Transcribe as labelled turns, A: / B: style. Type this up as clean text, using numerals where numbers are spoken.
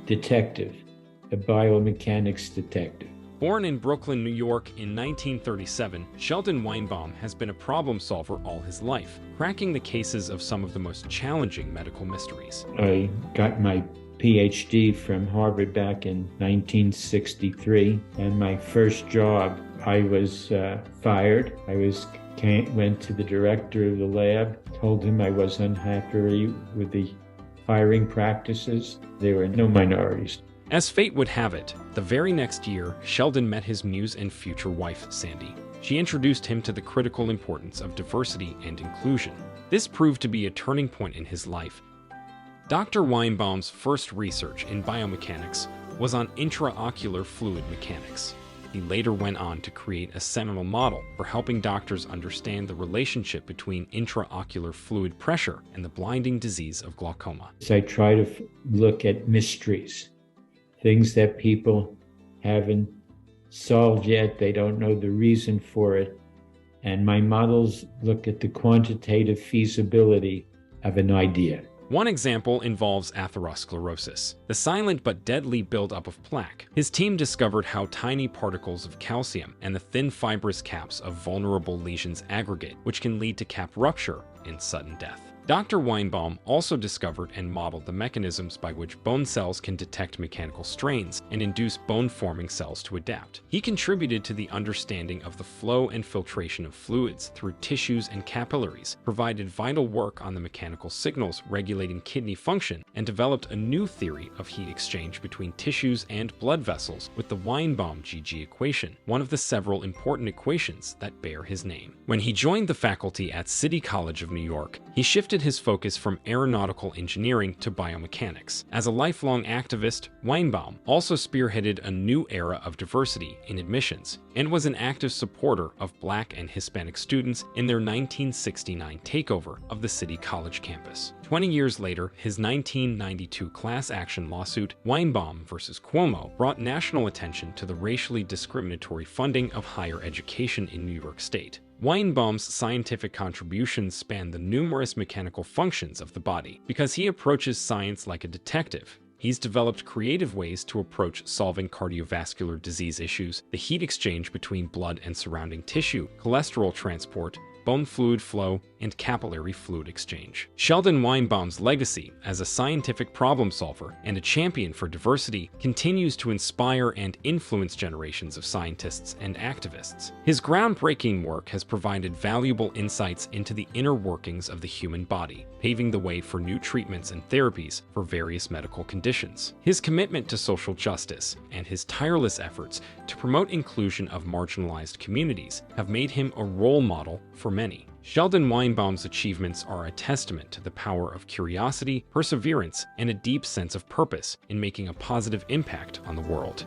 A: detective, a biomechanics detective.
B: Born in Brooklyn, New York in 1937, Sheldon Weinbaum has been a problem solver all his life, cracking the cases of some of the most challenging medical mysteries.
A: I got my PhD from Harvard back in 1963, and my first job, I was fired. I went to the director of the lab, told him I was unhappy with the firing practices. There were no minorities.
B: As fate would have it, the very next year, Sheldon met his muse and future wife, Sandy. She introduced him to the critical importance of diversity and inclusion. This proved to be a turning point in his life. Dr. Weinbaum's first research in biomechanics was on intraocular fluid mechanics. He later went on to create a seminal model for helping doctors understand the relationship between intraocular fluid pressure and the blinding disease of glaucoma.
A: So I try to look at mysteries, things that people haven't solved yet. They don't know the reason for it. And my models look at the quantitative feasibility of an idea.
B: One example involves atherosclerosis, the silent but deadly buildup of plaque. His team discovered how tiny particles of calcium and the thin fibrous caps of vulnerable lesions aggregate, which can lead to cap rupture and sudden death. Dr. Weinbaum also discovered and modeled the mechanisms by which bone cells can detect mechanical strains and induce bone-forming cells to adapt. He contributed to the understanding of the flow and filtration of fluids through tissues and capillaries, provided vital work on the mechanical signals regulating kidney function, and developed a new theory of heat exchange between tissues and blood vessels with the Weinbaum-GG equation, one of the several important equations that bear his name. When he joined the faculty at City College of New York, he shifted his focus from aeronautical engineering to biomechanics. As a lifelong activist, Weinbaum also spearheaded a new era of diversity in admissions and was an active supporter of Black and Hispanic students in their 1969 takeover of the City College campus. 20 years later, his 1992 class action lawsuit, Weinbaum versus Cuomo, brought national attention to the racially discriminatory funding of higher education in New York State. Weinbaum's scientific contributions span the numerous mechanical functions of the body. Because he approaches science like a detective, he's developed creative ways to approach solving cardiovascular disease issues, the heat exchange between blood and surrounding tissue, cholesterol transport, bone fluid flow, and capillary fluid exchange. Sheldon Weinbaum's legacy as a scientific problem solver and a champion for diversity continues to inspire and influence generations of scientists and activists. His groundbreaking work has provided valuable insights into the inner workings of the human body, paving the way for new treatments and therapies for various medical conditions. His commitment to social justice and his tireless efforts to promote inclusion of marginalized communities have made him a role model for many. Sheldon Weinbaum's achievements are a testament to the power of curiosity, perseverance, and a deep sense of purpose in making a positive impact on the world.